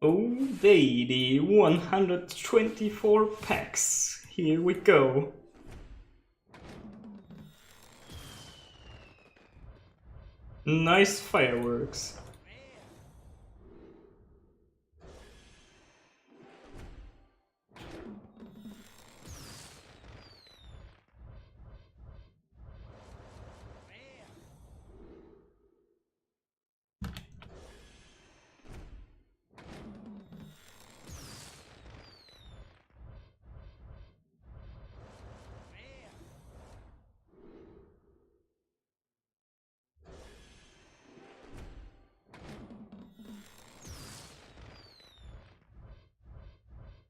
Oh baby, 124 packs. Here we go. Nice fireworks.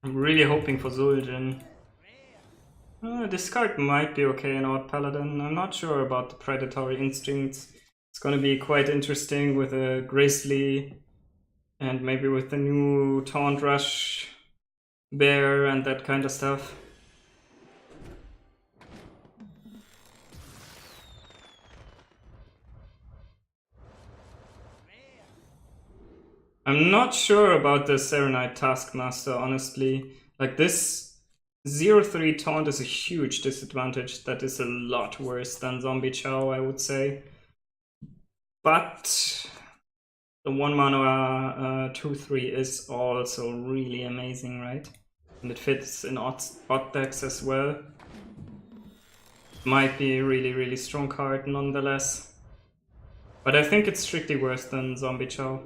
I'm really hoping for Zul'jin. This card might be okay in Odd Paladin. I'm not sure about the Predatory Instincts. It's gonna be quite interesting with a Grizzly and maybe with the new Taunt Rush Bear and that kind of stuff. I'm not sure about the Serenite Taskmaster, honestly. Like, this 0-3 taunt is a huge disadvantage. That is a lot worse than Zombie Chow, I would say. But the 1 mana 2-3 is also really amazing, right? And it fits in odd decks as well. Might be a really strong card nonetheless. But I think it's strictly worse than Zombie Chow.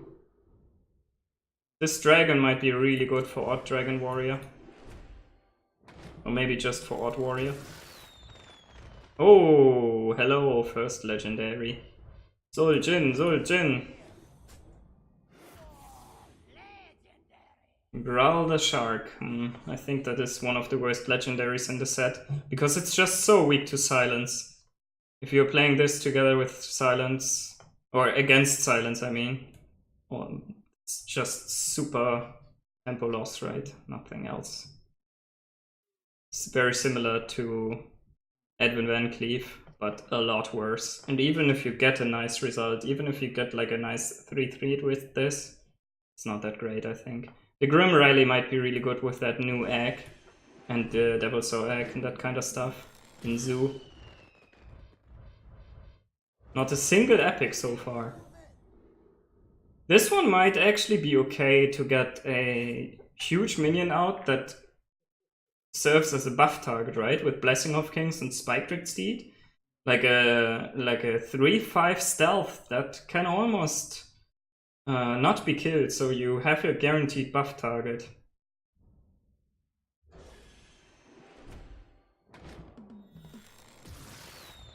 This dragon might be really good for Odd Dragon Warrior. Or maybe just for Odd Warrior. Oh, hello, first legendary. Zul'jin, Zul'jin. Growl the Shark. I think that is one of the worst legendaries in the set. Because it's just so weak to silence. If you're playing this together with silence, or against silence, I mean. Well, it's just super tempo loss, right? Nothing else. It's very similar to Edwin Van Cleef, but a lot worse. And even if you get a nice result, even if you get like a nice 3-3 with this, it's not that great, I think. The Grim Rally might be really good with that new egg, and the Devil Soul egg and that kind of stuff in Zoo. Not a single epic so far. This one might actually be okay to get a huge minion out that serves as a buff target, right? With Blessing of Kings and Spike Steed. Like a 3-5 stealth that can almost not be killed, so you have a guaranteed buff target.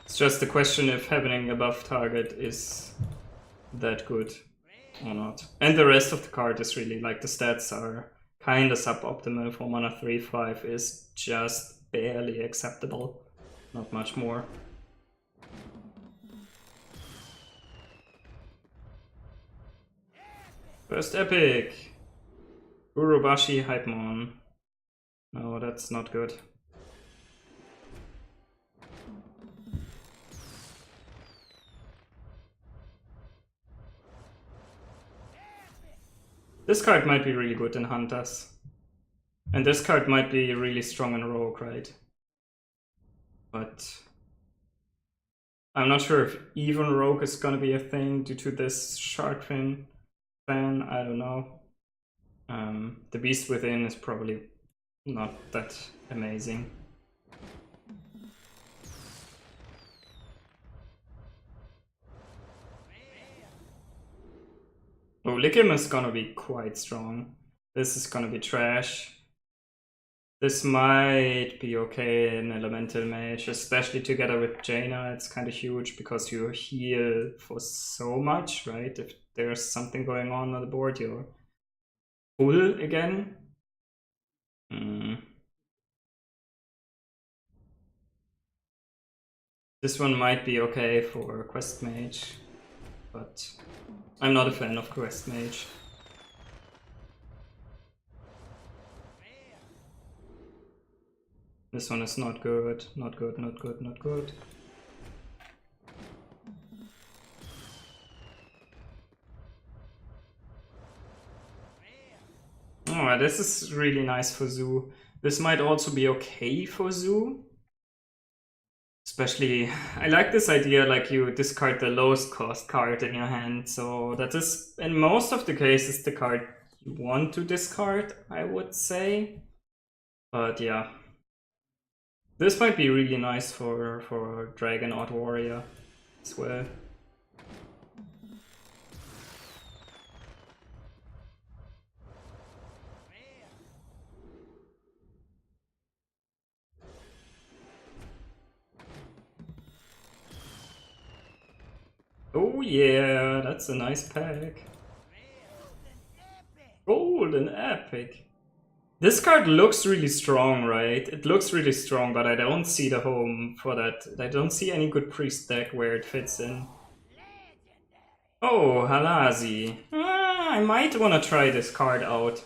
It's just a question if having a buff target is that good or not. And the rest of the card is really, like, the stats are kind of suboptimal. For mana 3-5 is just barely acceptable. Not much more. First epic! Urobashi Hypemon. No, that's not good. This card might be really good in Hunters. And this card might be really strong in Rogue, right? But I'm not sure if even Rogue is gonna be a thing due to this Sharkfin ban, I don't know. The Beast Within is probably not that amazing. Oh, Lickim is gonna be quite strong. This is gonna be trash. This might be okay in Elemental Mage, especially together with Jaina. It's kind of huge because you heal for so much, right? If there's something going on the board, you're full again. This one might be okay for Quest Mage, but I'm not a fan of Quest Mage. This one is not good, not good, not good, not good. Oh, this is really nice for Zoo. This might also be okay for Zoo. Especially, I like this idea, like you discard the lowest cost card in your hand, so that is, in most of the cases, the card you want to discard, I would say. But yeah. This might be really nice for Dragon Odd Warrior as well. Oh yeah, that's a nice pack. Golden Epic. This card looks really strong, right? It looks really strong, but I don't see the home for that. I don't see any good priest deck where it fits in. Oh, Halazi. I might want to try this card out.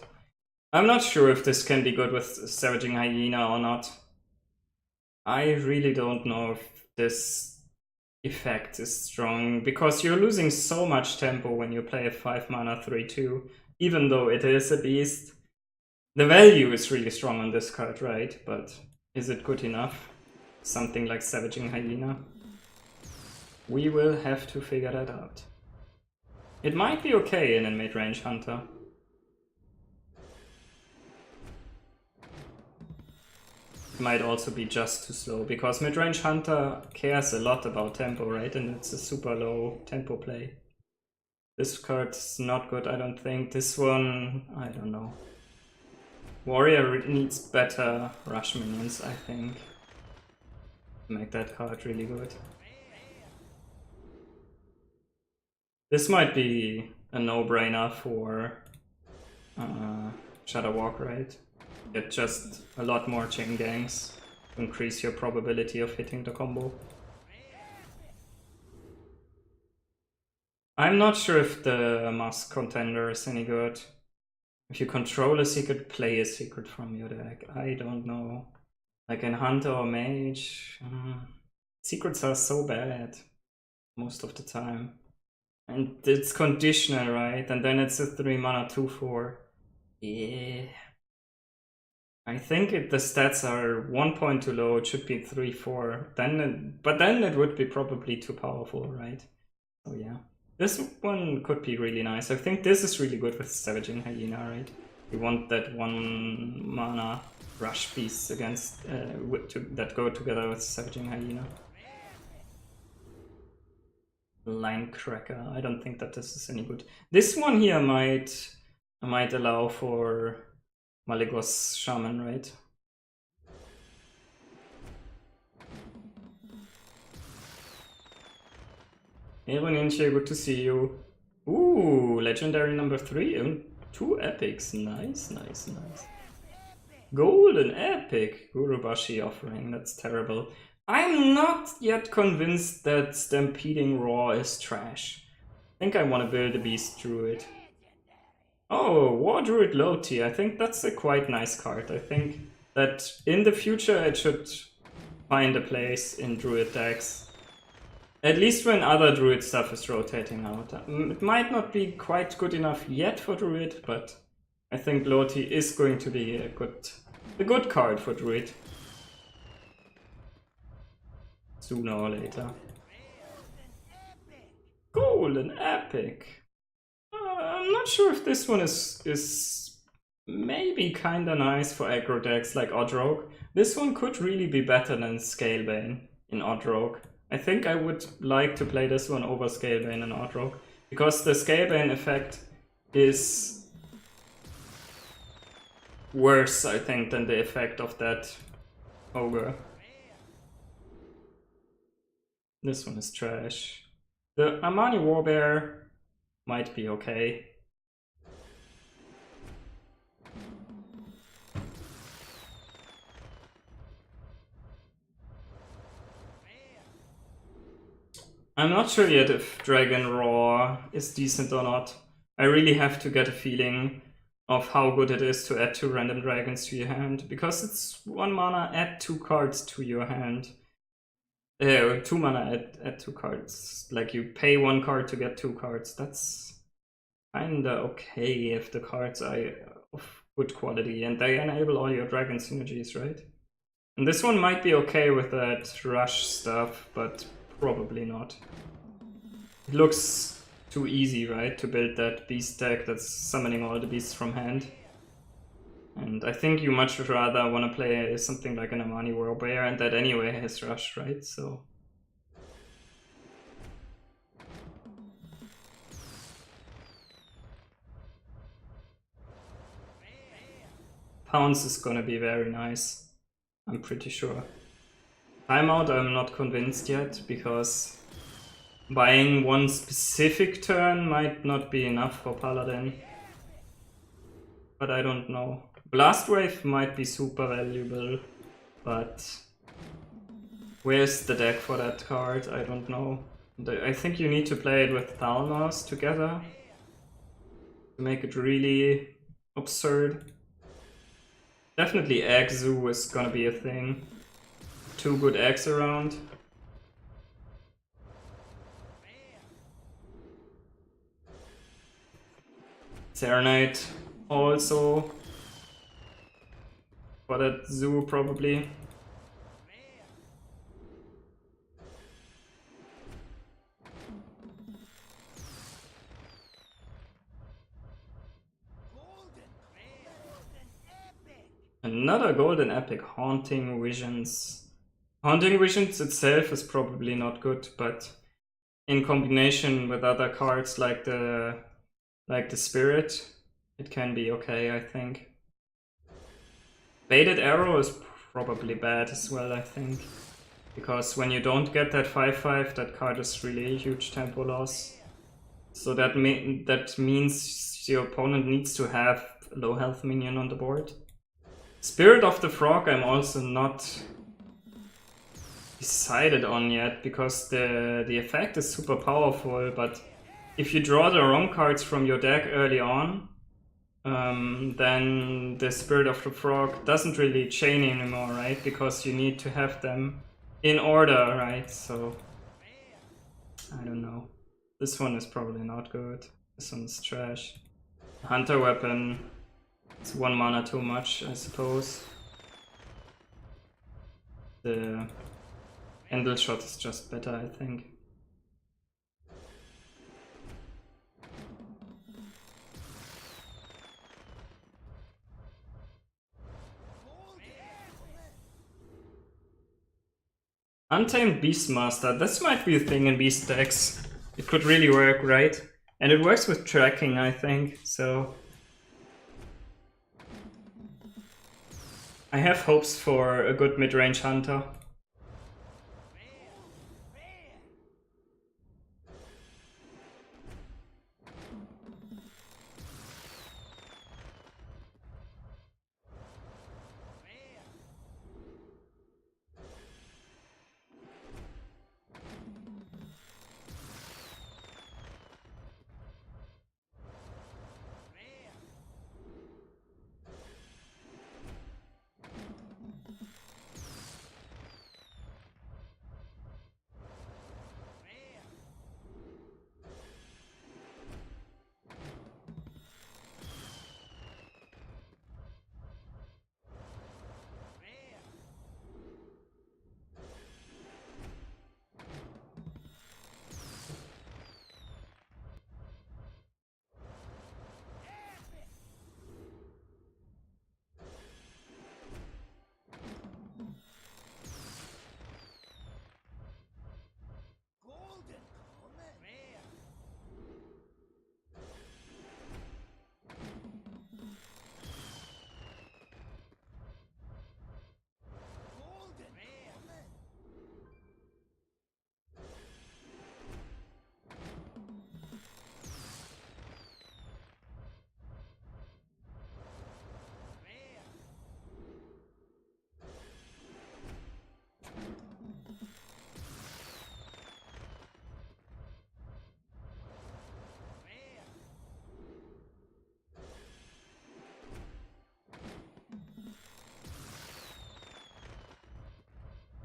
I'm not sure if this can be good with Savaging Hyena or not. I really don't know if this effect is strong, because you're losing so much tempo when you play a 5 mana 3/2, even though it is a beast. The value is really strong on this card, right? But is it good enough? Something like Savaging Hyena? We will have to figure that out. It might be okay in a mid-range hunter. Might also be just too slow, because mid-range hunter cares a lot about tempo, right? And it's a super low tempo play. This card's not good, I don't think. This one, I don't know. Warrior needs better rush minions, I think, to make that card really good. This might be a no-brainer for Shadow Walk, right? Get just a lot more chain gangs to increase your probability of hitting the combo. I'm not sure if the Mask Contender is any good. If you control a secret, play a secret from your deck. I don't know. Like in Hunter or Mage, secrets are so bad most of the time. And it's conditional, right? And then it's a 3 mana 2/4. Yeah. I think the stats are 1 point too low. It should be 3/4. But then it would be probably too powerful, right? So yeah. This one could be really nice. I think this is really good with Savaging Hyena, right? You want that 1 mana rush piece against that go together with Savaging Hyena. Line Cracker. I don't think that this is any good. This one here might allow for Malygos Shaman, right? Hey Roninche, good to see you. Ooh, legendary number 3 and 2 epics. Nice, nice, nice. Golden epic. Gurubashi offering, that's terrible. I'm not yet convinced that Stampeding Raw is trash. I think I want to build a Beast Druid. Oh, War Druid Loti. I think that's a quite nice card. I think that in the future it should find a place in Druid decks. At least when other Druid stuff is rotating out. It might not be quite good enough yet for Druid, but I think Loti is going to be a good card for Druid. Sooner or later. Golden Epic. I'm not sure if this one is maybe kinda nice for aggro decks like Odrogue. This one could really be better than Scalebane in Odrogue. I think I would like to play this one over Scalebane and Odrogue, because the Scalebane effect is worse, I think, than the effect of that Ogre. This one is trash. The Armani Warbear might be okay. I'm not sure yet if Dragon Raw is decent or not. I really have to get a feeling of how good it is to add 2 random dragons to your hand, because it's 1 mana, add 2 cards to your hand. 2 mana, add 2 cards. Like you pay 1 card to get 2 cards. That's kinda okay if the cards are of good quality, and they enable all your dragon synergies, right? And this one might be okay with that rush stuff, but probably not. It looks too easy, right, to build that beast deck that's summoning all the beasts from hand. And I think you much rather want to play something like an Amani Warbear, and that anyway has rush, right? So Pounce is gonna be very nice, I'm pretty sure. Timeout I'm not convinced yet, because buying one specific turn might not be enough for Paladin. But I don't know. Blast Wave might be super valuable, but where's the deck for that card? I don't know. I think you need to play it with Thalmos together to make it really absurd. Definitely Egg Zoo is gonna be a thing. 2 good eggs around. Serenade also for that zoo probably. Another golden epic, Haunting Visions. Haunting Visions itself is probably not good, but in combination with other cards like the Spirit, it can be okay, I think. Baited Arrow is probably bad as well, I think. Because when you don't get that 5/5, that card is really a huge tempo loss. So that means your opponent needs to have a low health minion on the board. Spirit of the Frog I'm also not decided on yet, because the effect is super powerful, but if you draw the wrong cards from your deck early on, then the Spirit of the Frog doesn't really chain anymore, right? Because you need to have them in order, right? So I don't know. This one is probably not good. This one is trash. Hunter Weapon. It's 1 mana too much, I suppose. The Endel Shot is just better, I think. Untamed Beastmaster. This might be a thing in beast decks. It could really work, right? And it works with tracking, I think, so I have hopes for a good mid-range hunter.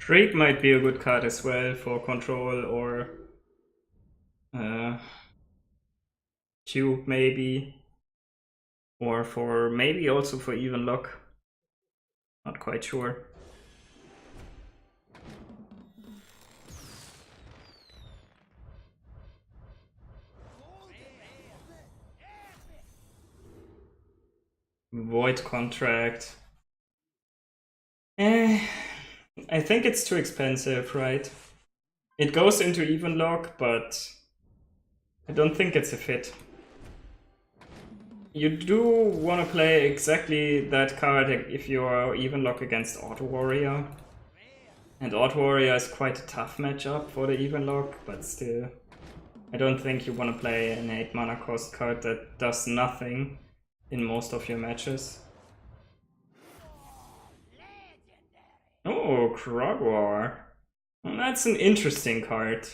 Shriek might be a good card as well for control, or Cube maybe. Or for maybe also for even luck. Not quite sure. Void contract. I think it's too expensive, right? It goes into even lock, but I don't think it's a fit. You do want to play exactly that card if you are even lock against Auto Warrior. And Auto Warrior is quite a tough matchup for the even lock, but still. I don't think you want to play an 8 mana cost card that does nothing in most of your matches. Oh, Krogwar. Well, that's an interesting card.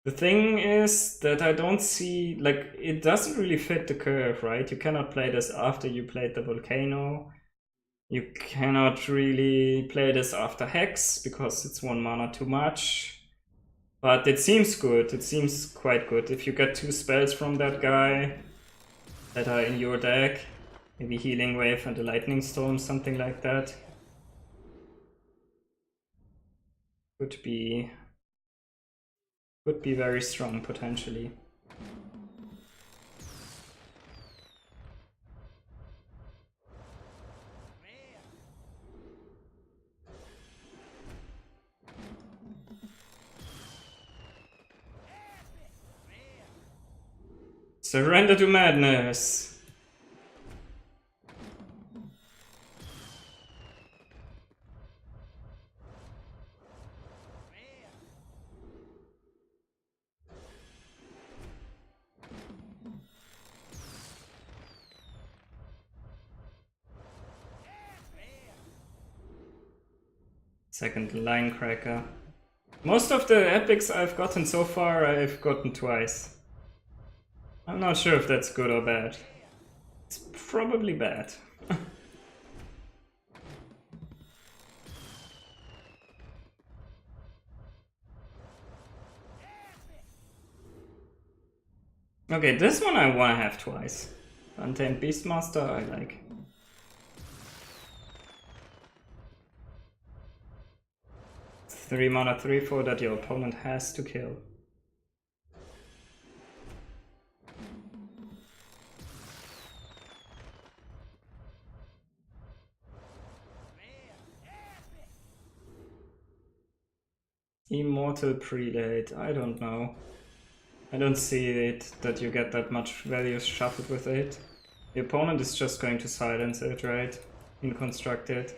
The thing is that I don't see, like, it doesn't really fit the curve, right? You cannot play this after you played the Volcano. You cannot really play this after Hex, because it's 1 mana too much. But it seems good, it seems quite good. If you get 2 spells from that guy that are in your deck, maybe Healing Wave and a Lightning Storm, something like that. Could be very strong, potentially. Surrender to madness! Second line cracker. Most of the epics I've gotten so far, I've gotten twice. I'm not sure if that's good or bad. It's probably bad. Okay, this one I want to have twice. Untamed Beastmaster, I like. Three mana 3/4 that your opponent has to kill. Immortal Prelate, I don't know. I don't see it that you get that much value shuffled with it. The opponent is just going to silence it, right? Inconstructed.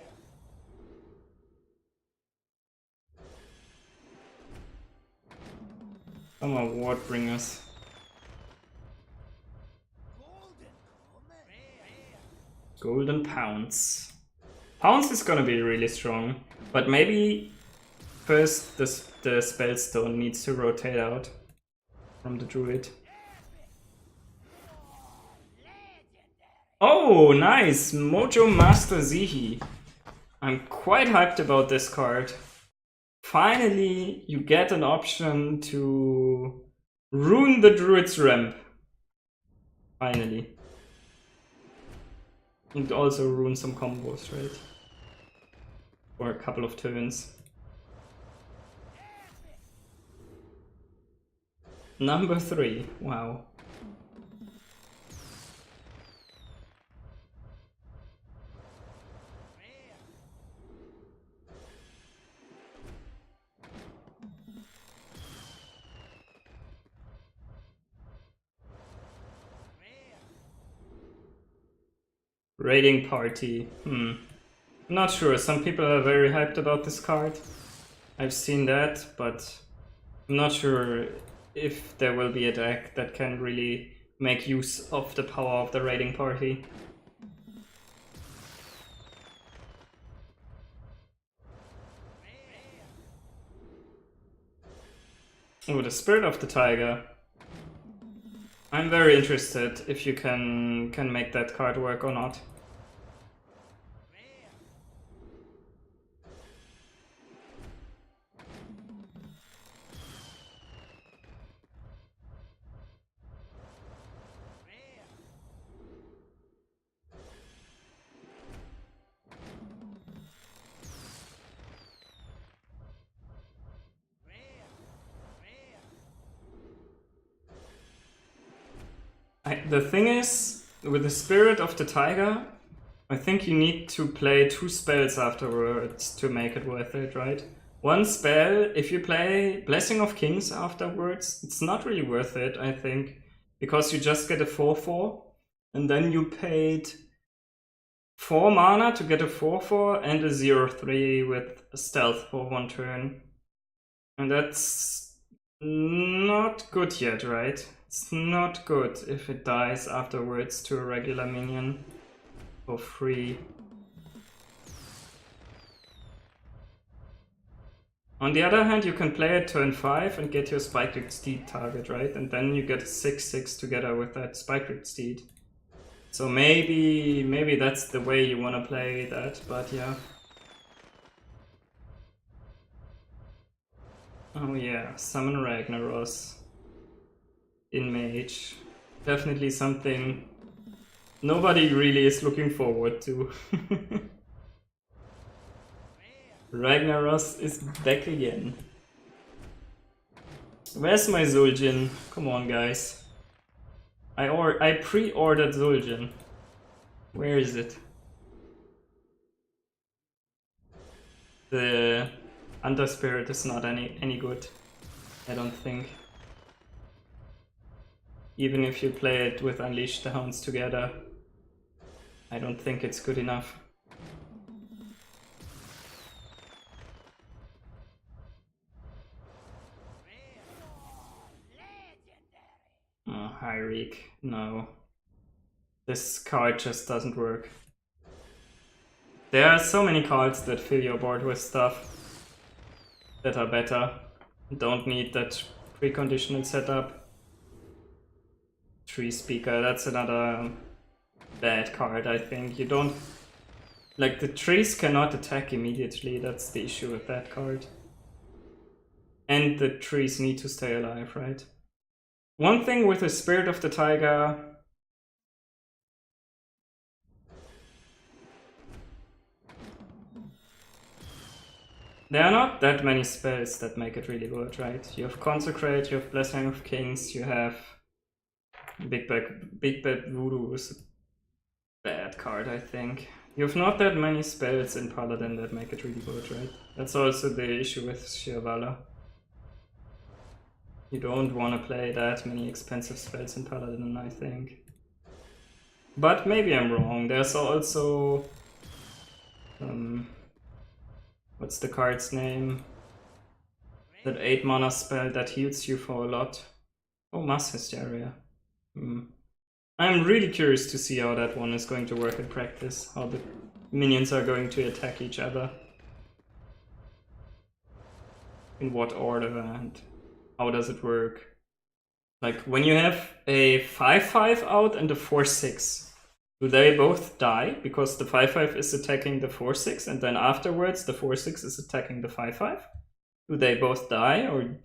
Some more Wardbringers. Golden Pounce. Pounce is gonna be really strong, but maybe first the Spellstone needs to rotate out from the Druid. Oh, nice! Mojo Master Zihi. I'm quite hyped about this card. Finally, you get an option to ruin the Druid's ramp. Finally. And also ruin some combos, right? For a couple of turns. Number 3, wow. Raiding Party, Not sure, some people are very hyped about this card. I've seen that, but I'm not sure if there will be a deck that can really make use of the power of the Raiding Party. Oh, the Spirit of the Tiger. I'm very interested if you can make that card work or not. The thing is, with the Spirit of the Tiger, I think you need to play 2 spells afterwards to make it worth it, right? One spell, if you play Blessing of Kings afterwards, it's not really worth it, I think, because you just get a 4/4, and then you paid 4 mana to get a 4/4 and a 0/3 with stealth for 1 turn. And that's not good yet, right? It's not good if it dies afterwards to a regular minion for free. On the other hand, you can play it turn 5 and get your Spike-Rigged Steed target, right? And then you get a 6/6 together with that Spike-Rigged Steed. So maybe that's the way you want to play that, but yeah. Oh yeah, summon Ragnaros in Mage. Definitely something nobody really is looking forward to. Ragnaros is back again. Where's my Zul'jin? Come on, guys. I pre-ordered Zul'jin. Where is it? The Underspirit is not any good, I don't think. Even if you play it with Unleash the Hounds together, I don't think it's good enough. Oh, Hyreek, no. This card just doesn't work. There are so many cards that fill your board with stuff that are better. Don't need that preconditional setup. Tree Speaker, that's another bad card, I think. You don't... Like, the trees cannot attack immediately, that's the issue with that card. And the trees need to stay alive, right? One thing with the Spirit of the Tiger... There are not that many spells that make it really good, right? You have Consecrate, you have Blessing of Kings, you have Big Bad Voodoo is a bad card, I think. You have not that many spells in Paladin that make it really good, right? That's also the issue with Shirvala. You don't want to play that many expensive spells in Paladin, I think. But maybe I'm wrong. There's also... what's the card's name? That 8 mana spell that heals you for a lot. Oh, Mass Hysteria. I'm really curious to see how that one is going to work in practice. How the minions are going to attack each other. In what order and how does it work. Like, when you have a 5/5 out and a 4/6, do they both die? Because the 5/5 is attacking the 4/6 and then afterwards the 4/6 is attacking the 5/5? Do they both die, or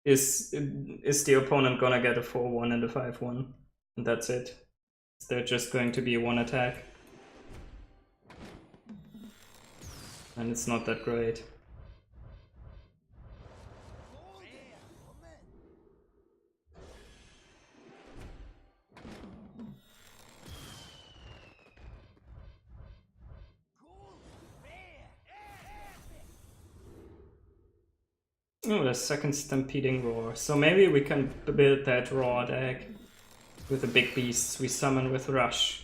is the opponent gonna get a 4/1 and a 5/1 and that's it? Is there just going to be one attack? And it's not that great. Oh, the second Stampeding Roar. So maybe we can build that raw deck with the big beasts we summon with Rush.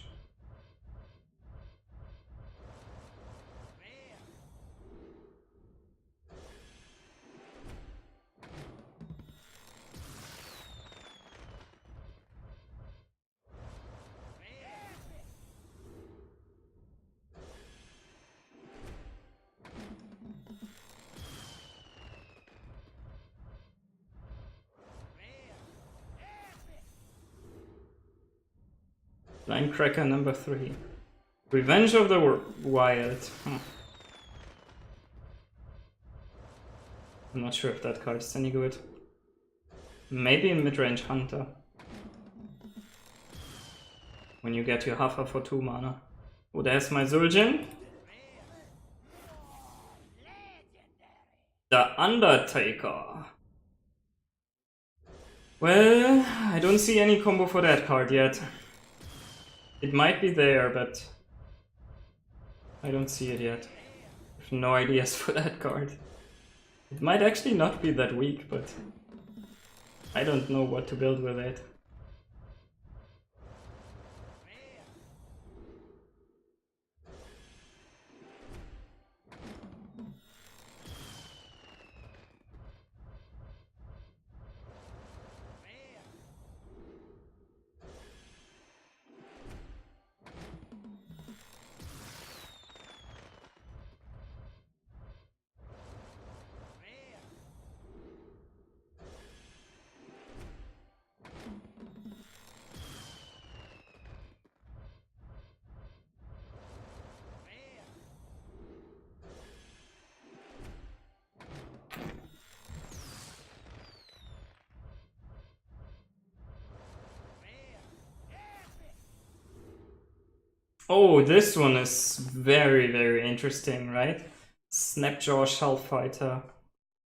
Linecracker number 3. Revenge of the Wild. I'm not sure if that card is any good. Maybe in Midrange Hunter. When you get your Huffer for 2 mana. Oh, there's my Zul'jin. The Undertaker. Well, I don't see any combo for that card yet. It might be there, but I don't see it yet. I have no ideas for that card. It might actually not be that weak, but I don't know what to build with it. Oh, this one is very, very interesting, right? Snapjaw Shellfighter.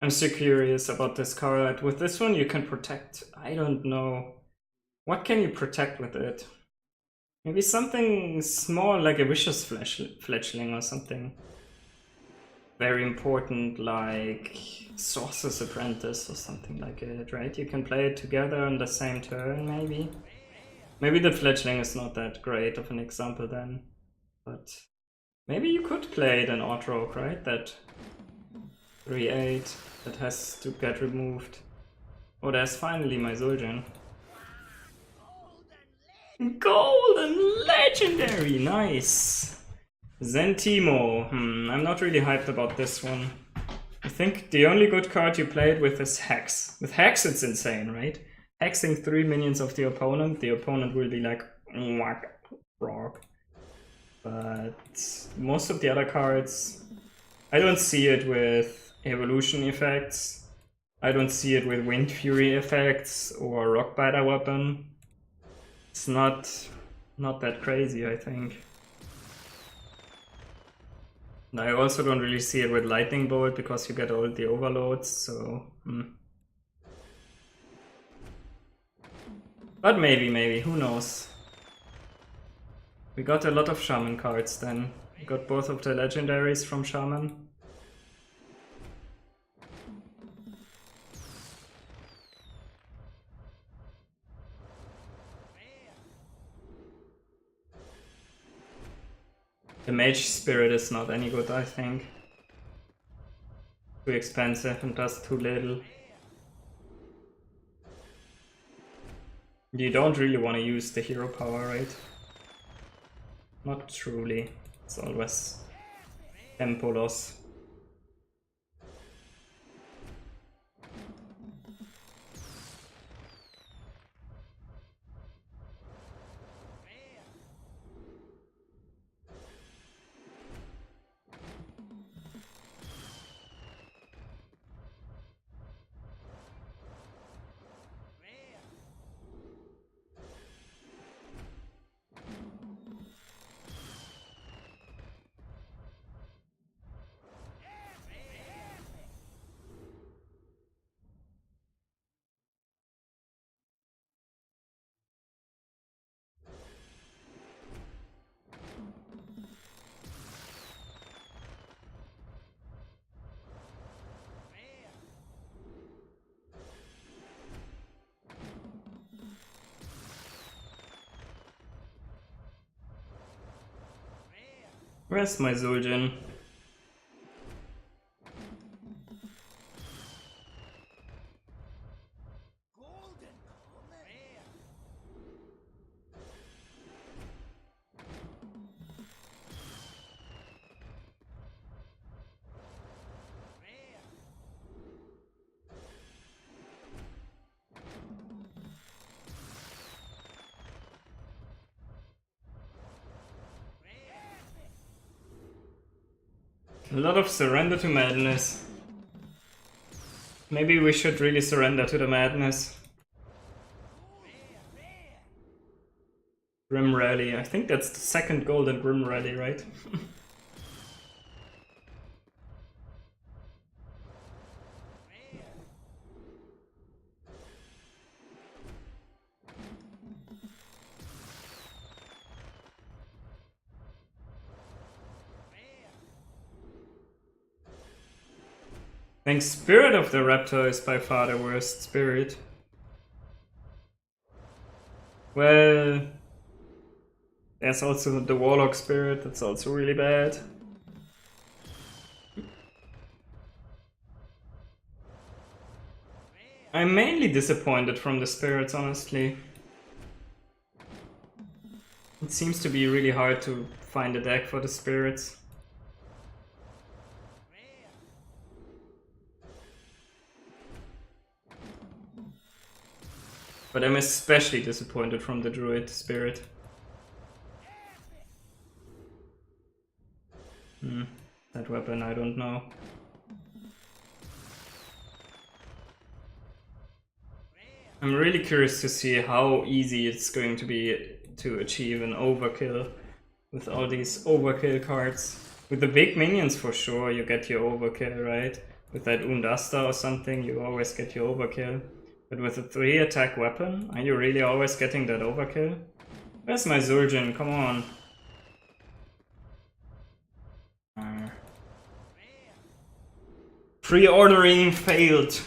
I'm so curious about this card. With this one you can protect, I don't know. What can you protect with it? Maybe something small like a Vicious Fletchling or something. Very important, like Sorcerer's Apprentice or something like it, right? You can play it together on the same turn, maybe? Maybe the Fledgling is not that great of an example then, but maybe you could play it in Outrock, right? That 3/8 that has to get removed. Oh, there's finally my Zul'jin. Golden Legendary! Nice! Zentimo. I'm not really hyped about this one. I think the only good card you played with is Hex. With Hex it's insane, right? Hexing 3 minions of the opponent will be like, rock. But most of the other cards, I don't see it with evolution effects. I don't see it with Wind Fury effects or Rockbiter weapon. It's not that crazy, I think. And I also don't really see it with Lightning Bolt because you get all the overloads, so... But maybe, who knows? We got a lot of Shaman cards then. We got both of the legendaries from Shaman. The Mage Spirit is not any good, I think. Too expensive and does too little. You don't really want to use the hero power, right? Not truly. It's always tempo loss. Where's my Zul'jin? A lot of surrender to madness. Maybe we should really surrender to the madness. Grim Rally. I think that's the second golden Grim Rally, right? I think Spirit of the Raptor is by far the worst spirit. Well, there's also the Warlock Spirit, that's also really bad. I'm mainly disappointed from the spirits, honestly. It seems to be really hard to find a deck for the spirits. But I'm especially disappointed from the Druid spirit. That weapon, I don't know. I'm really curious to see how easy it's going to be to achieve an overkill with all these overkill cards. With the big minions, for sure, you get your overkill, right? With that Undasta or something, you always get your overkill. But with a 3 attack weapon, are you really always getting that overkill? Where's my Zul'jin? Come on. Pre-ordering failed.